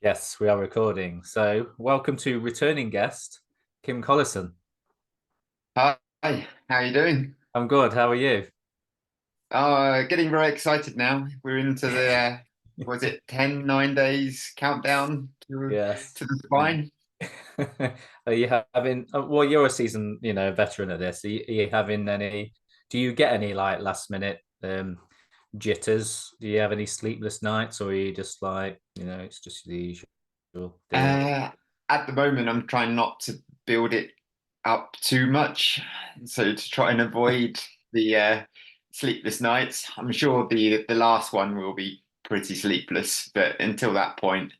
Yes, we are recording. So, welcome to returning guest, Kim Collison. Hi, how you doing? I'm good. How are you? Getting very excited now. We're into the was it 10, 9 days countdown Yes. to the spine? Are you having, well, you're a seasoned, veteran at this. Are you having any, do you get any like last minute jitters? Do you have any sleepless nights or are you just like, it's just the usual deal? Uh, at the moment, I'm trying not to build it up too much, so to try and avoid the sleepless nights. I'm sure the last one will be pretty sleepless, but until that point,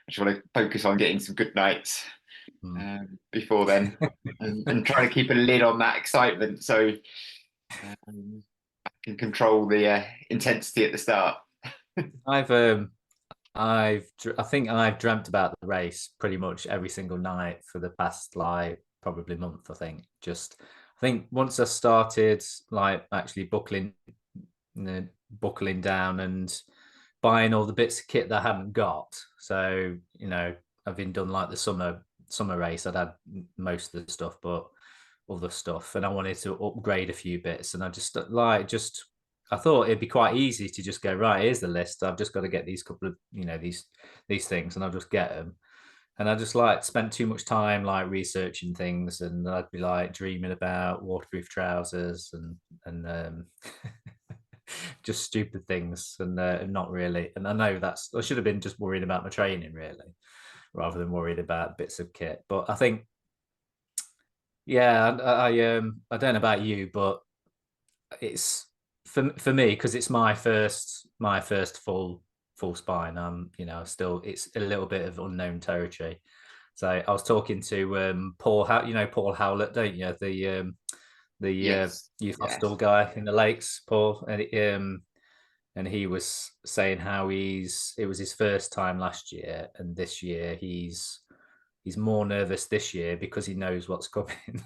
I just want to focus on getting some good nights Hmm. before then, and try to keep a lid on that excitement so um, I can control the intensity at the start. I've I think I've dreamt about the race pretty much every single night for the past like probably month. I think once I started like actually buckling down and buying all the bits of kit that I hadn't got. So I've been done like the summer race. I'd had most of the stuff, but other stuff, and I wanted to upgrade a few bits, and I thought it'd be quite easy to just go, right, here's the list. I've just got to get these couple of, these things, and I'll just get them. And I just like spent too much time like researching things, and I'd be like dreaming about waterproof trousers and just stupid things, and not really. And I know I should have been just worried about my training really, rather than worried about bits of kit. But I think, yeah, I don't know about you, but it's for me because it's my first full spine. Still it's a little bit of unknown territory. So I was talking to Paul, Paul Howlett, don't you? The Yes, youth hostel yes. guy in the lakes, Paul, and he was saying how it was his first time last year, and this year he's more nervous this year because he knows what's coming.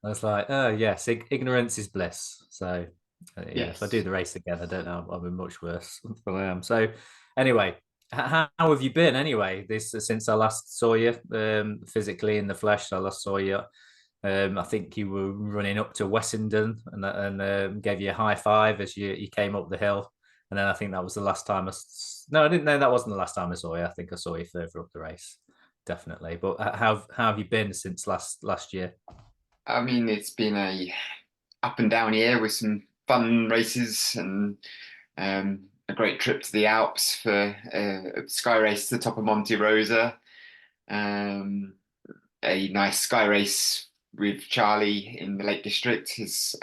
I was like, oh yes, ignorance is bliss. So yeah, if I do Yes. the race again, I don't know, I'll be much worse than I am. So anyway, how have you been anyway? This since I last saw you physically in the flesh. I last saw you. I think you were running up to Wessington and gave you a high five as you came up the hill. And then I think that was the last time no, I didn't know that wasn't the last time I saw you. I think I saw you further up the race, definitely. But how have you been since last year? I mean, it's been a up and down year with some fun races and a great trip to the Alps for a sky race to the top of Monte Rosa. Um, a nice sky race with Charlie in the Lake District. His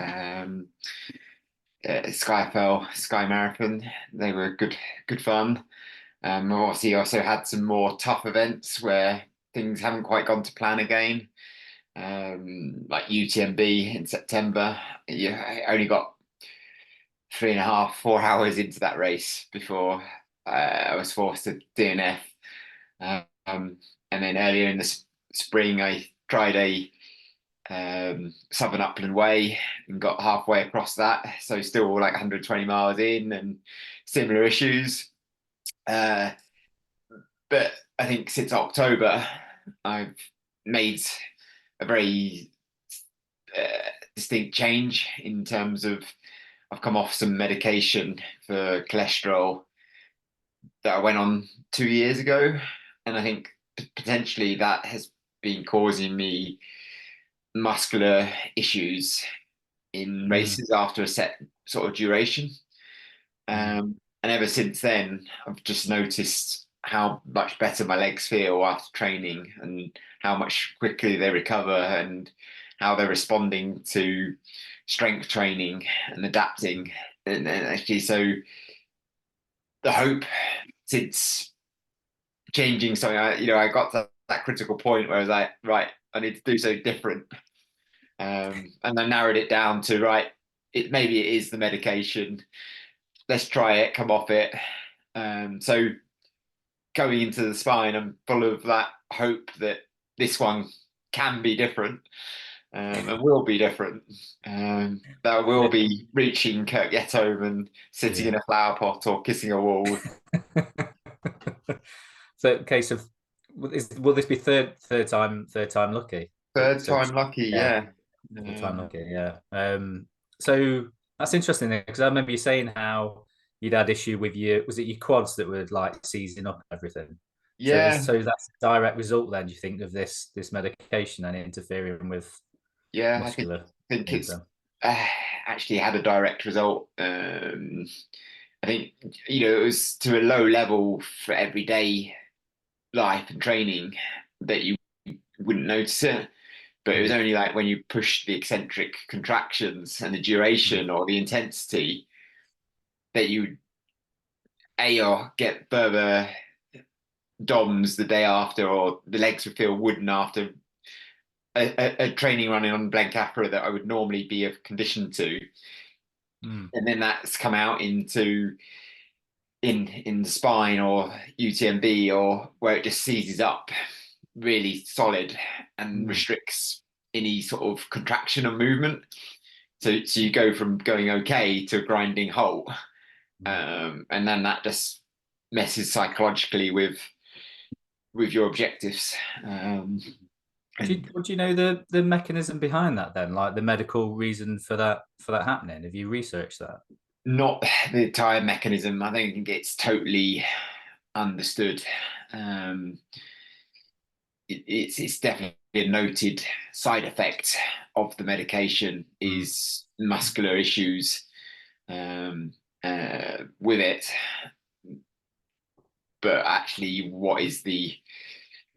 Skyfell Sky Marathon. They were good fun. Obviously, also had some more tough events where things haven't quite gone to plan again, like UTMB in September. I only got 3.5, 4 hours into that race before I was forced to DNF. Um, and then earlier in the spring, I tried a Southern Upland Way and got halfway across that. So still like 120 miles in and similar issues. Uh, but I think since October, I've made a very distinct change in terms of I've come off some medication for cholesterol that I went on 2 years ago, and I think potentially that has been causing me muscular issues in Mm, races after a set sort of duration. mm, And ever since then, I've just noticed how much better my legs feel after training and how much quickly they recover and how they're responding to strength training and adapting. And actually, so the hope since changing something, I got to that critical point where I was like, right, I need to do something different. And I narrowed it down to, right, maybe it is the medication. Let's try it, come off it. So going into the spine, I'm full of that hope that this one can be different and will be different. That I will yeah, be reaching Kirk Yetholm and sitting in yeah. a flower pot or kissing a wall. So, case of will this be third time lucky? Third So, time lucky, yeah, yeah. third time lucky. Yeah. So that's interesting because I remember you saying how you'd had issue with your was it your quads that were like seizing up and everything. Yeah, So that's a direct result then, do you think, of this medication and interfering with yeah. muscular I think things it's then? uh, actually had a direct result. I think it was to a low level for everyday life and training that you wouldn't notice it. But it was Mm, only like when you push the eccentric contractions and the mm, duration or the intensity that you or get further DOMs the day after, or the legs would feel wooden after a training running on blank afro that I would normally be of condition to. mm, And then that's come out into in the spine or UTMB, or where it just seizes up really solid and mm, restricts any sort of contraction or movement. So you go from going okay to a grinding halt, mm. and then that just messes psychologically with your objectives. And Do you know the mechanism behind that then, like the medical reason for that happening? Have you researched that? not the entire mechanism. I don't think it's totally understood. Um, it's definitely a noted side effect of the medication Mm, is muscular issues with it. But actually, what is the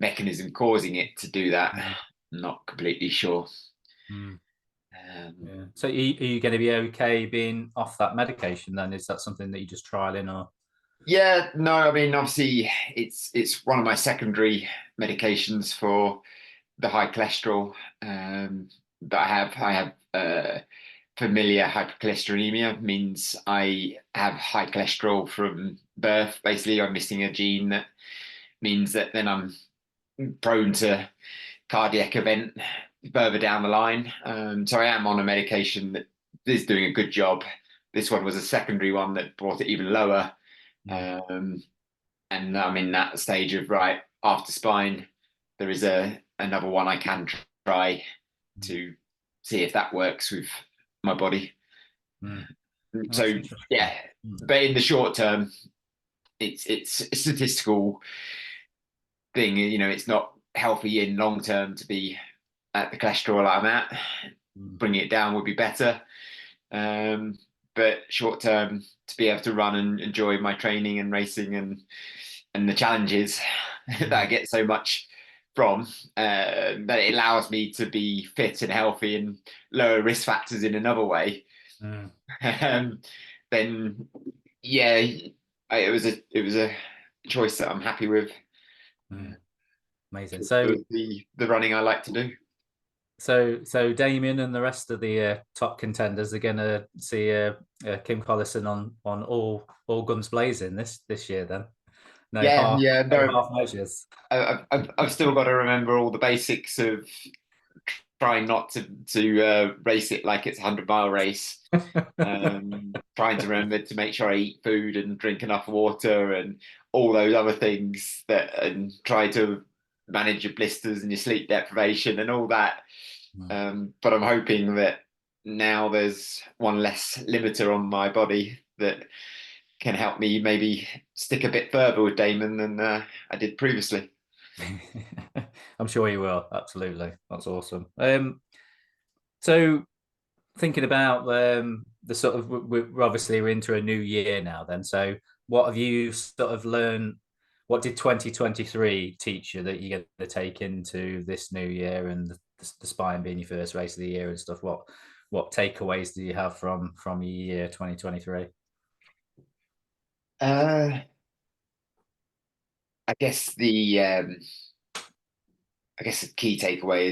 mechanism causing it to do that? mm, I'm not completely sure. mm. Um, Yeah. So are you going to be okay being off that medication then? Is that something that you just trialing or? yeah, no, I mean, obviously, it's one of my secondary medications for the high cholesterol that I have. I have familiar hypercholesterolemia, means I have high cholesterol from birth. Basically, I'm missing a gene that means that then I'm prone to cardiac event further down the line. So I am on a medication that is doing a good job. This one was a secondary one that brought it even lower. Mm, Um, and I'm in that stage of right after spine. There is a another one I can try mm, to see if that works with my body. mm. Oh, that's So yeah, interesting. Mm, but in the short term, it's a statistical thing. It's not healthy in long term to be at the cholesterol I'm at. mm, Bringing it down would be better. Um, but short term, to be able to run and enjoy my training and racing and the challenges that I mm, get so much from, that it allows me to be fit and healthy and lower risk factors in another way. mm, um, then yeah, it was a choice that I'm happy with. mm. Amazing. The running I like to do. So Damien and the rest of the top contenders are going to see Kim Collison on all guns blazing this year. Then Yeah, yeah. no No, half measures. I've still got to remember all the basics of trying not to race it like it's a 100-mile race. Trying to remember to make sure I eat food and drink enough water and all those other things and try to manage your blisters and your sleep deprivation and all that. Mm. But I'm hoping that now there's one less limiter on my body that can help me maybe stick a bit further with Damon than I did previously. I'm sure you will. Absolutely, that's awesome. So thinking about the sort of we're into a new year now. Then, so what have you sort of learned? What did 2023 teach you that you're going to take into this new year and the spine being your first race of the year and stuff? What takeaways do you have from your year 2023? Uh, I guess the key takeaway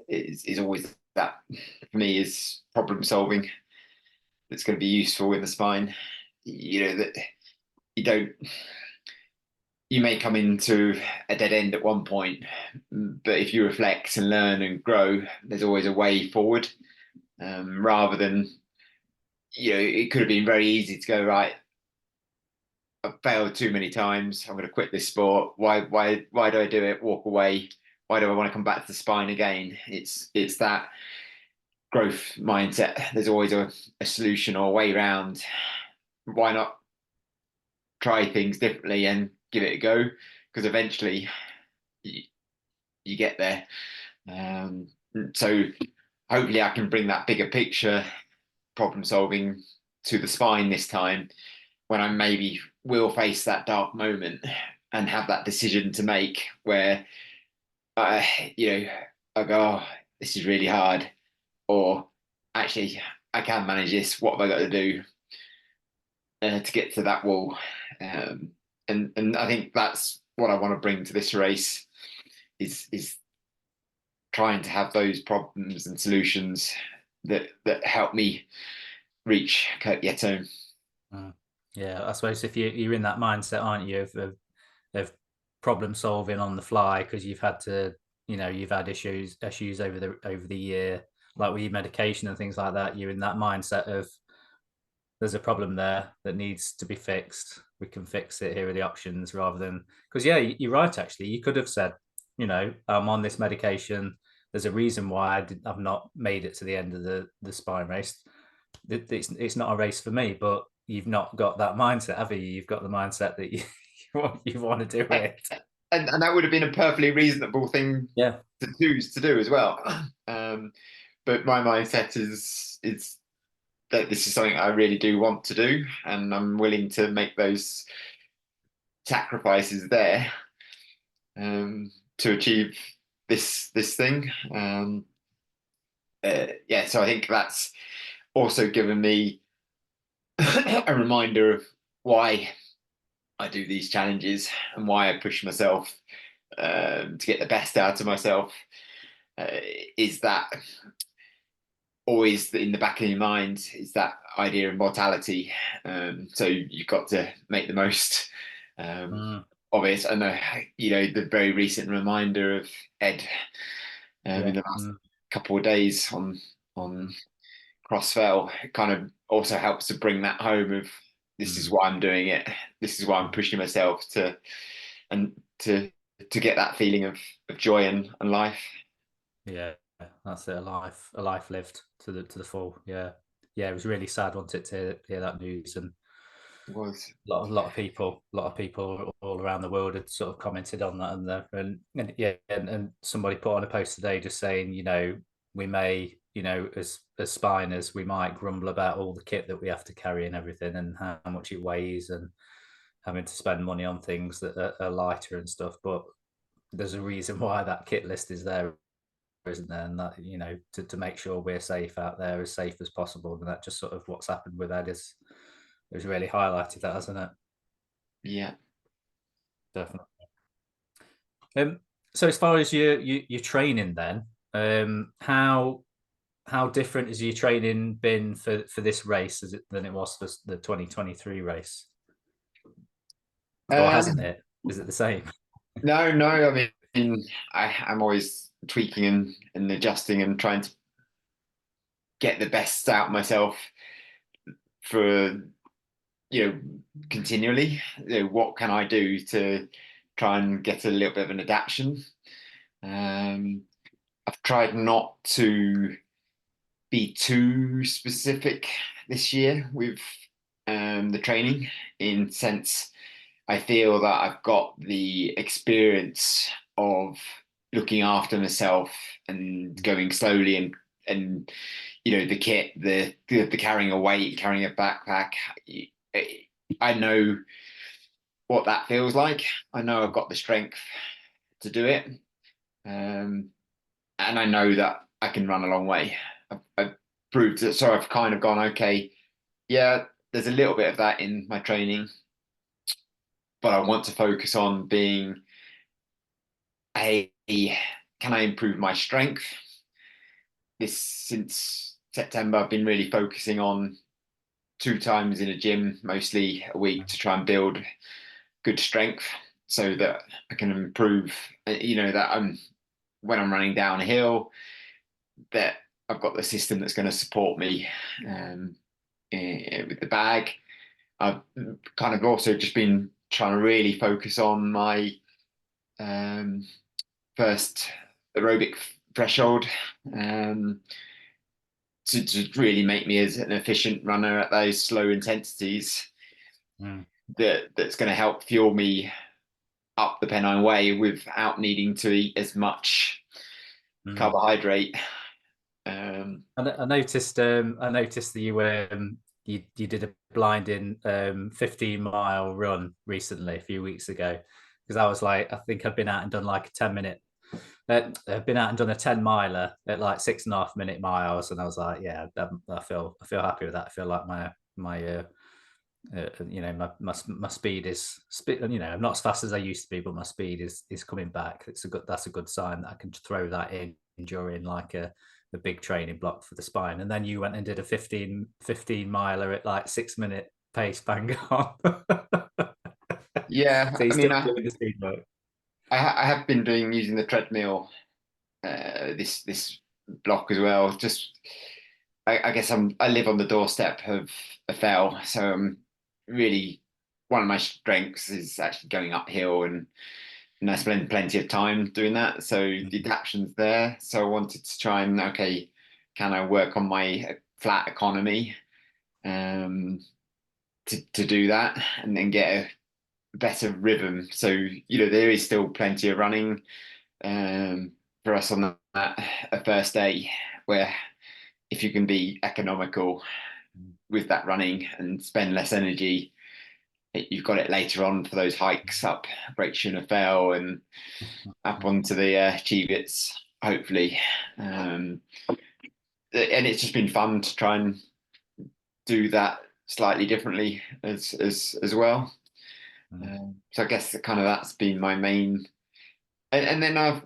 is always that for me is problem solving that's going to be useful in the spine. That you don't you may come into a dead end at one point, but if you reflect and learn and grow, there's always a way forward. Rather than it could have been very easy to go right. I've failed too many times. I'm going to quit this sport. Why do I do it? Walk away. Why do I want to come back to the spine again? It's that growth mindset. There's always a solution or a way around. Why not try things differently and give it a go? Because eventually you, you get there. Um, so hopefully I can bring that bigger picture problem solving to the spine this time when I maybe will face that dark moment and have that decision to make where I I go, oh, this is really hard, or actually I can manage this. What have I got to do to get to that wall? And I think that's what I want to bring to this race is trying to have those problems and solutions that help me reach Kirk Yetome. Yeah, I suppose if you're in that mindset, aren't you, of problem solving on the fly because you've had to, you've had issues over the year, like with your medication and things like that. You're in that mindset of there's a problem there that needs to be fixed. We can fix it. Here are the options, rather than because yeah, you're right. Actually, you could have said, I'm on this medication. There's a reason why I've not made it to the end of the spine race. It's not a race for me, but you've not got that mindset, have you? You've got the mindset that you want to do it. And that would have been a perfectly reasonable thing Yeah. to choose to do as well. But my mindset is that this is something I really do want to do, and I'm willing to make those sacrifices there to achieve this thing. Yeah, so I think that's also given me a reminder of why I do these challenges and why I push myself to get the best out of myself. Is that always in the back of your mind is that idea of mortality. So you've got to make the most of it. And the very recent reminder of Ed in the last couple of days on Crossfell kind of also helps to bring that home of this is why I'm doing it. This is why I'm pushing myself to get that feeling of joy and life. Yeah, that's it. A life lived to the full. Yeah, yeah. It was really sad, wasn't it, to hear that news, and It was. a lot of people all around the world had sort of commented on that, and yeah, and somebody put on a post today just saying, we may, as spiners, we might grumble about all the kit that we have to carry and everything, and how much it weighs, and having to spend money on things that are lighter and stuff, but there's a reason why that kit list is there, isn't there? And that, to make sure we're safe out there, as safe as possible. And that just sort of what's happened with Ed is really highlighted that, hasn't it? Yeah. Definitely. So as far as your training then, how different has your training been for this race than it was for the 2023 race? Or hasn't it? Is it the same? No. I mean, I'm always tweaking and adjusting and trying to get the best out of myself for continually. What can I do to try and get a little bit of an adaptation? I've tried not to be too specific this year with the training, in sense I feel that I've got the experience of looking after myself and going slowly and the kit, the carrying a weight, carrying a backpack. I know what that feels like. I know I've got the strength to do it, and I know that I can run a long way. I've proved it, so I've kind of gone, okay, yeah, there's a little bit of that in my training, but I want to focus on being can I improve my strength? Since September, I've been really focusing on 2 times in a gym, mostly a week, to try and build good strength so that I can improve, that when I'm running downhill, that I've got the system that's going to support me with the bag. I've kind of also just been trying to really focus on my um, first aerobic threshold, um, to really make me as an efficient runner at those slow intensities. Mm. That's going to help fuel me up the Pennine Way without needing to eat as much Mm. carbohydrate. Um, I noticed that you did a blinding 15-mile run recently, a few weeks ago, because I was like, I think I'd been out and done like a 10-minute. I've been out and done a 10 miler at like 6.5 minute miles, and I was like, yeah, I feel happy with that. I feel like my speed is, I'm not as fast as I used to be, but my speed is coming back. That's a good sign that I can throw that in during like a big training block for the spine. And then you went and did a 15 miler at like 6 minute pace, bang on. yeah, So you're I mean, still doing the speed work. I have been using the treadmill this block as well. Just I guess I live on the doorstep of a fell, so really one of my strengths is actually going uphill, and I spend plenty of time doing that. So the adaptation's there. So I wanted to try and okay, can I work on my flat economy to do that and then get a better rhythm. So there is still plenty of running for us on that a first day where if you can be economical with that running and spend less energy, you've got it later on for those hikes up Great Schooner Fell and up onto the Cheviots, hopefully. And it's just been fun to try and do that slightly differently as well. So I guess that's been my main. And then I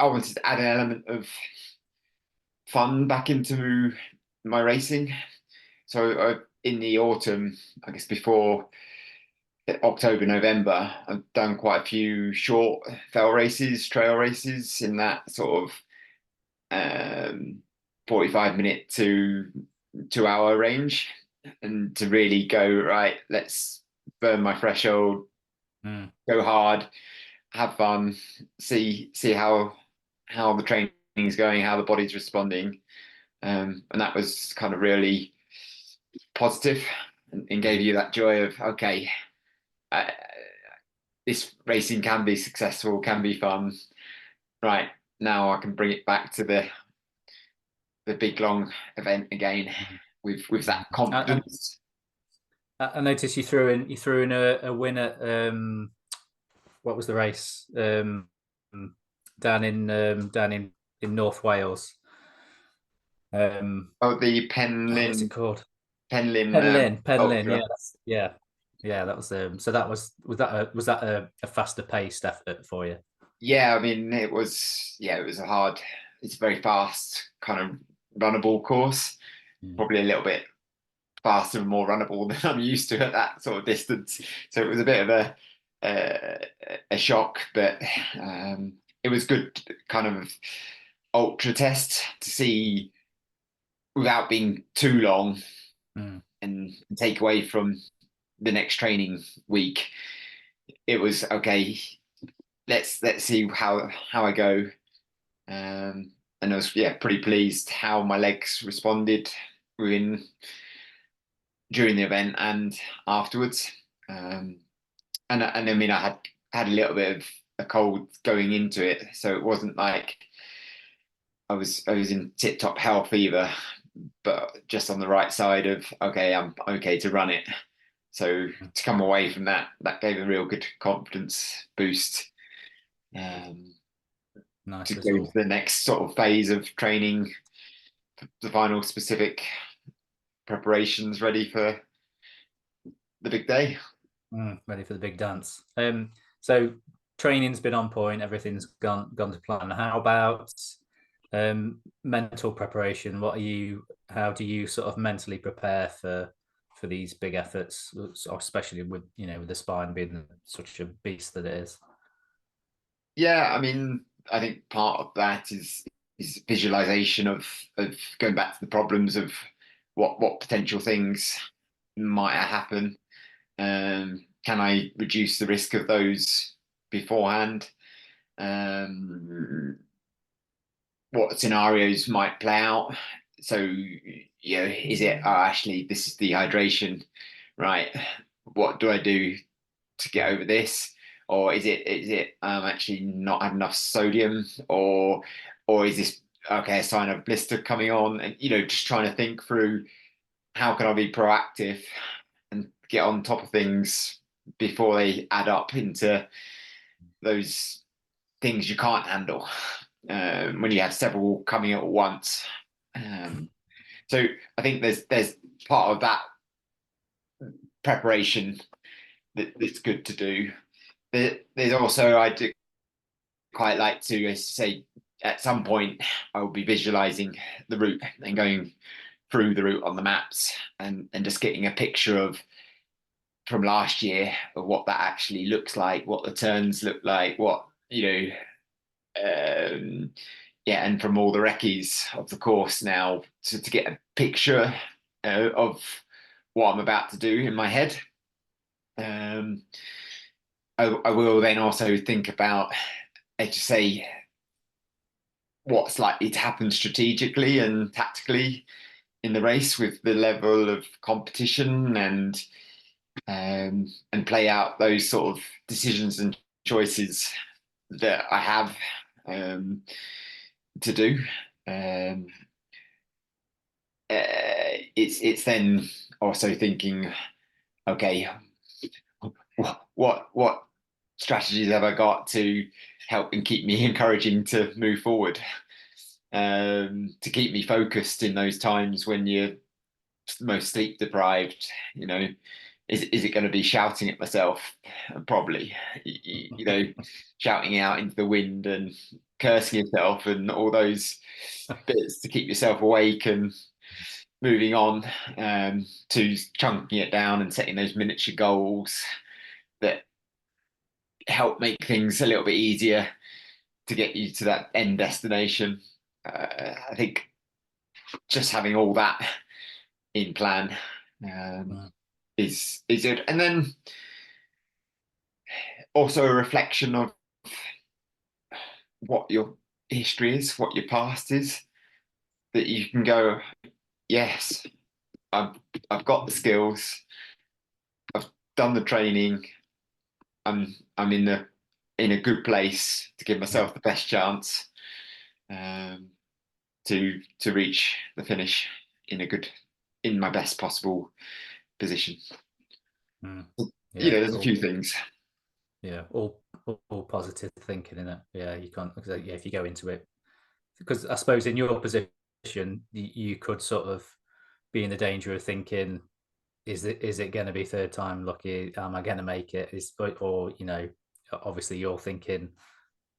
wanted to add an element of fun back into my racing. So in the autumn, I guess before October, November, I've done quite a few short fell races, trail races in that sort of 45-minute to 2 hour range, and to really go, right, let's burn my threshold, go hard, have fun, see how the training is going, how the body's responding. And that was kind of really positive and gave you that joy of, okay, uh, this racing can be successful, can be fun. Right, now I can bring it back to the big long event again with that And confidence. I noticed you threw in a win at what was the race down in North Wales. Oh, the What's it called? Penlyn Penlyn. Ultra. Yeah, yeah. That was so. Was that a faster paced effort for you? Yeah, I mean it was a hard. It's a very fast kind of runnable course. Mm. Probably a little bit faster and more runnable than I'm used to at that sort of distance. So it was a bit of a shock, but it was good kind of ultra test to see without being too long Mm. and take away from the next training week. It was okay. Let's see how I go. And I was pretty pleased how my legs responded within during the event and afterwards. And I mean I had a little bit of a cold going into it, so it wasn't like I was in tip top health either, but just on the right side of okay, I'm okay to run it. So to come away from that gave a real good confidence boost. Um, Nice to go into result. the next sort of phase of training, the final specific preparations ready for the big day. Ready for the big dance. So training's been on point. Everything's gone to plan. How about mental preparation? How do you sort of mentally prepare for these big efforts, especially with the spine being such a beast that it is? Yeah, I mean, I think part of that is visualization of going back to the problems of what potential things might happen? Can I reduce the risk of those beforehand? Um, what scenarios might play out? So, is it, oh, actually, this is dehydration, right? What do I do to get over this? Or is it actually not had enough sodium? Or is this okay, a sign of blister coming on? And just trying to think through how can I be proactive and get on top of things before they add up into those things you can't handle when you have several coming at once. So I think there's part of that preparation that's good to do. There's also, I do quite like to, as say, at some point I'll be visualizing the route and going through the route on the maps and just getting a picture of from last year of what that actually looks like, what the turns look like, what yeah, and from all the recce's of the course now to get a picture of what I'm about to do in my head. Um, I will then also think about, let's just say, what's likely to happen strategically and tactically in the race with the level of competition and play out those sort of decisions and choices that I have to do. Um, it's then also thinking, okay, what strategies have I got to help and keep me encouraging to move forward, to keep me focused in those times when you're most sleep deprived. Is it going to be shouting at myself? Probably, shouting out into the wind and cursing yourself and all those bits to keep yourself awake and moving on, to chunking it down and setting those miniature goals that help make things a little bit easier to get you to that end destination. I think just having all that in plan is good, and then also a reflection of what your history is, what your past is, that you can go, yes, I've I've got the skills, I've done the training, I'm in a good place to give myself the best chance um, to reach the finish in my best possible position. Yeah, There's a few things. yeah, all positive thinking in it. Yeah, you can't. Yeah, if you go into it, because I suppose in your position, you could sort of be in the danger of thinking, is it going to be third time lucky? Am I going to make it? Or obviously you're thinking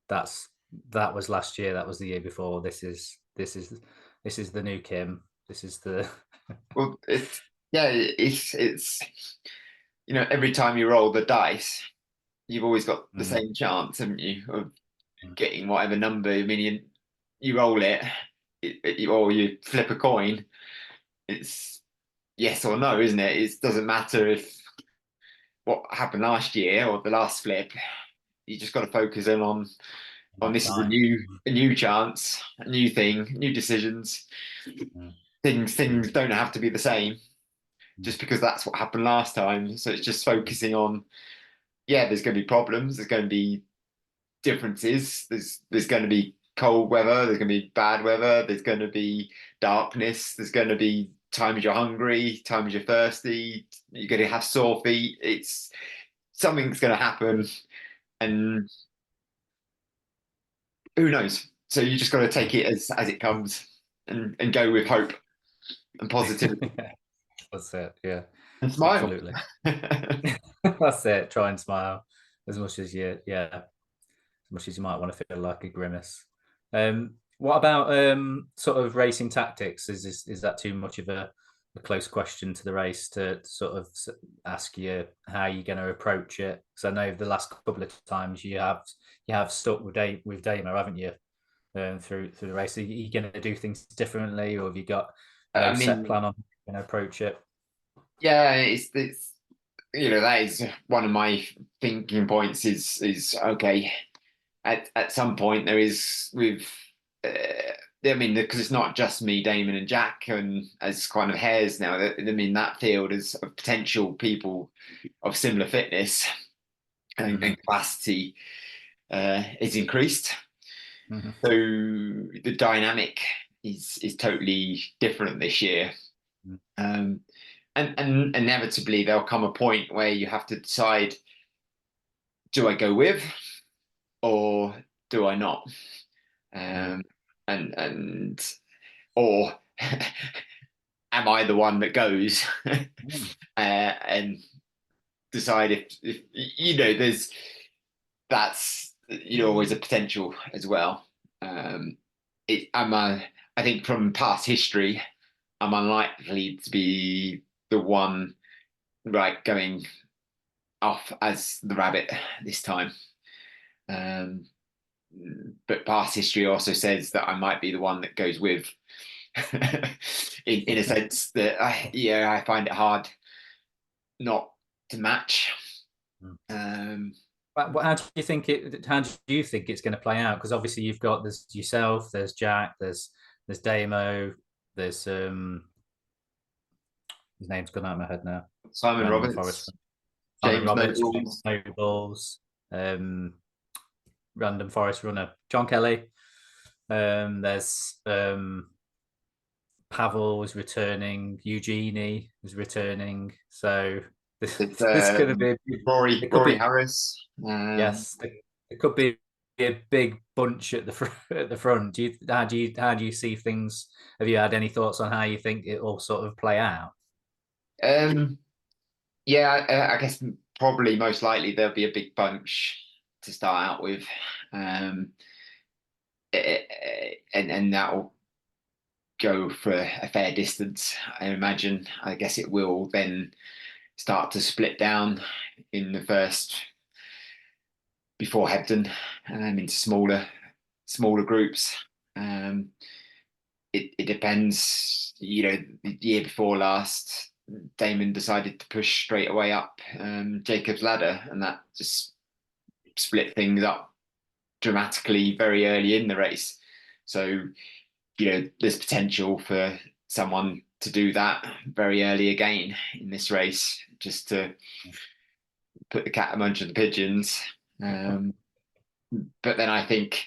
that was last year, that was the year before. This is the new Kim. This is the Well, it's every time you roll the dice, you've always got the Mm, same chance, haven't you, of mm, getting whatever number. I mean, you roll or you flip a coin. It's yes or no, isn't it? It doesn't matter if what happened last year or the last flip. You just got to focus in on that this is a time. new chance, a new thing, new decisions. Mm, Things don't have to be the same mm, just because that's what happened last time. So it's just focusing on, yeah, there's going to be problems, there's going to be differences, there's going to be cold weather, there's going to be bad weather, there's going to be darkness, there's going to be times you're hungry, times you're thirsty, you're going to have sore feet. It's something's going to happen, and who knows? So you just got to take mm. it as it comes and go with hope and positivity That's it. Yeah, and smile. absolutely. That's it. Try and smile as much as as much as you might want to feel like a grimace. What about sort of racing tactics? Is that too much of a close question to the race to sort of ask you how you're going to approach it? Because I know the last couple of times you have stuck with Dama, haven't you? Through the race, are you going to do things differently, or have you got no I set mean, plan on how you're going to approach it? Yeah, it's that is one of my thinking points. Is okay. At some point there is with. I mean, because it's not just me, Damon, and Jack, and as kind of hairs now. I mean, that field is of potential people of similar fitness and capacity is increased. Mhm. So the dynamic is totally different this year. Mhm. Um, and inevitably there'll come a point where you have to decide, do I go with or do I not? Yeah. Um, and or am I the one that goes Mm. and decide if there's that's always a potential as well. Um, I think from past history, I'm unlikely to be the one right going off as the rabbit this time. Um, but past history also says that I might be the one that goes with, in a sense that I find it hard not to match. Mm. Um, How do you think it? How do you think it's going to play out? Because obviously you've got there's yourself, there's Jack, there's Damo, there's his name's gone out of my head now. Simon Random Forest, Roberts, Simon James Roberts, James Nobles. Nobles, Random Forest runner John Kelly. There's Pavel is returning, Eugenie is returning. So It's this going to be Rory it could Rory be Harris. yes, it could be a big bunch at the at the front. How do you see things? Have you had any thoughts on how you think it will sort of play out? um, yeah, I guess probably most likely there'll be a big bunch to start out with, um, and that will go for a fair distance. I imagine. I guess it will then start to split down in the first before Hebden, into smaller groups. Um, it depends. The year before last, Damon decided to push straight away up Jacob's ladder, and that just split things up dramatically very early in the race. So there's potential for someone to do that very early again in this race, just to put the cat amongst the pigeons. Um, but then I think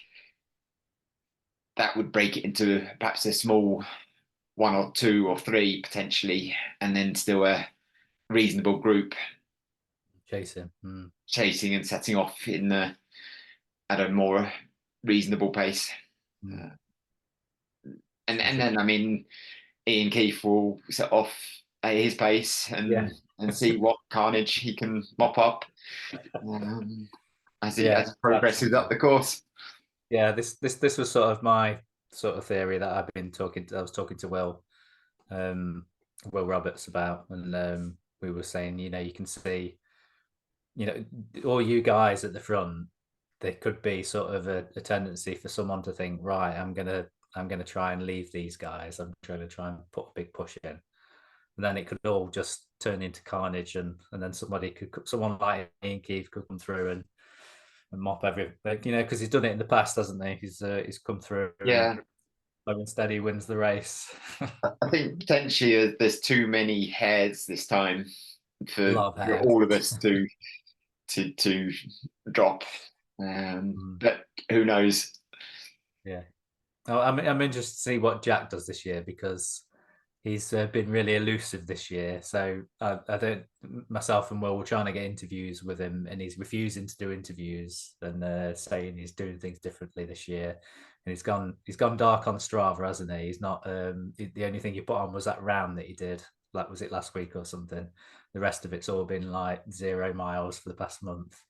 that would break it into perhaps a small one or two or three potentially, and then still a reasonable group Chasing. Mm. chasing and setting off at a more reasonable pace. Mm. Uh, and then I mean, Ian Keefe will set off at his pace Yeah. and see what carnage he can mop up, Yeah, as he that's progresses up the course. yeah. This was sort of my sort of theory that I was talking to Will Roberts about, and we were saying, you can see, all you guys at the front, there could be sort of a tendency for someone to think, right, I'm gonna try and leave these guys. I'm trying to try and put a big push in, and then it could all just turn into carnage, and then someone like Ian Keefe could come through and mop everything, because he's done it in the past, hasn't he? He's come through and Yeah, instead he wins the race. I think potentially there's too many hairs this time A for lot of hairs. all of us to drop. Mm, But who knows? yeah. Oh, I'm interested to see what Jack does this year because he's been really elusive this year. So I don't. Myself and Will were trying to get interviews with him, and he's refusing to do interviews and saying he's doing things differently this year. And he's gone dark on Strava, hasn't he? He's not. The only thing he put on was that round that he did. Like, was it last week or something? The rest of it's all been like 0 miles for the past month.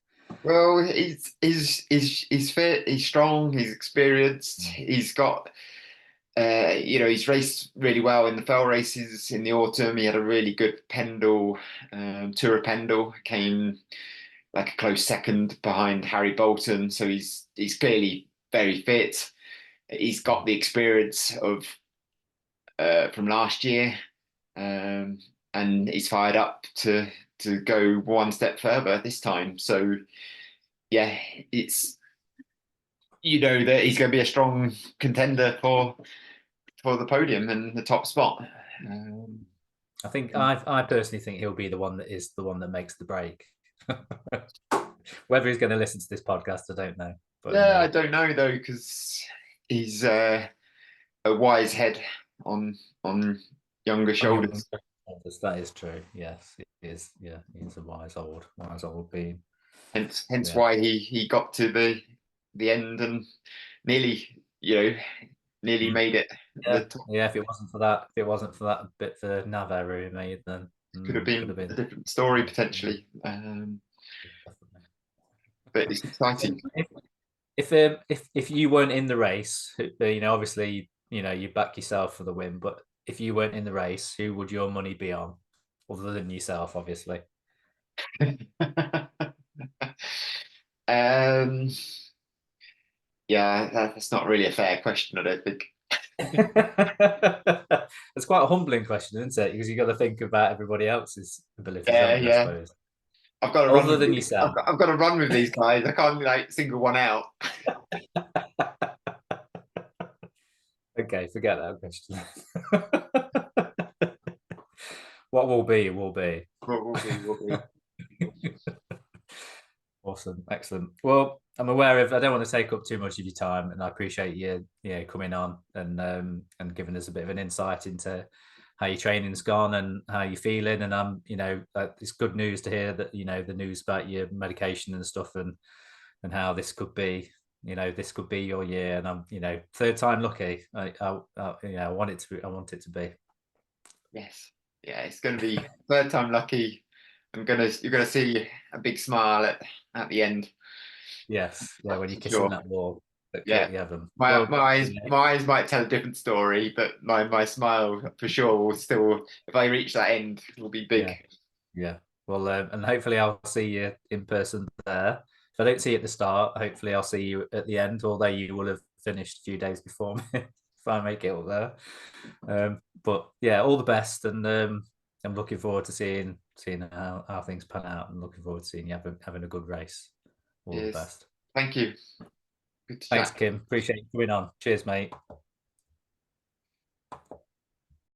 Well, he's fit, he's strong, he's experienced, Mm. he's got he's raced really well in the fell races in the autumn. He had a really good Pendle, Tour of Pendle, came like a close second behind Harry Bolton. So he's clearly very fit. He's got the experience of from last year, um, and he's fired up to go one step further this time. So yeah, it's that he's going to be a strong contender for the podium and the top spot. I think I personally think he'll be the one that makes the break. Whether he's going to listen to this podcast, I don't know. But yeah, I don't know though, because he's a wise head on younger shoulders. That is true. Yes, it is. Yeah, he's a wise old being. Hence Yeah. why he got to the end and nearly made it. Yeah, yeah. If it wasn't for that bit for nav error he made, then Could have been a different story potentially. But it's exciting. If you weren't in the race, obviously, you back yourself for the win. But if you weren't in the race, who would your money be on, other than yourself, obviously? Yeah, that's not really a fair question, I don't think. It's quite a humbling question, isn't it? Because you've got to think about everybody else's abilities, haven't you, I Yeah. suppose. I've got to Other than yourself. I've got to run with these guys. I can't single one out. Okay, forget that question. What will be, will be. Will be. Awesome, excellent. Well, I'm aware of. I don't want to take up too much of your time, and I appreciate you, coming on and giving us a bit of an insight into how your training's gone and how you're feeling. And it's good news to hear that the news about your medication and stuff, and how this could be, your year. And I'm, third time lucky. I want it to be. Yes, yeah, it's going to be third time lucky. You're gonna see a big smile at the end. Yes, yeah, when you're kissing that wall at Yeah, Heaven. my eyes might tell a different story, but my smile for sure will still, if I reach that end, will be big. Yeah. Well, and hopefully I'll see you in person there. If I don't see you at the start, hopefully I'll see you at the end, although you will have finished a few days before me if I make it up there. But yeah, all the best, and I'm looking forward to seeing how things pan out, and looking forward to seeing you having a good race. All the best. Thank you. Good to Thanks, chat. Kim. Appreciate you coming on. Cheers, mate.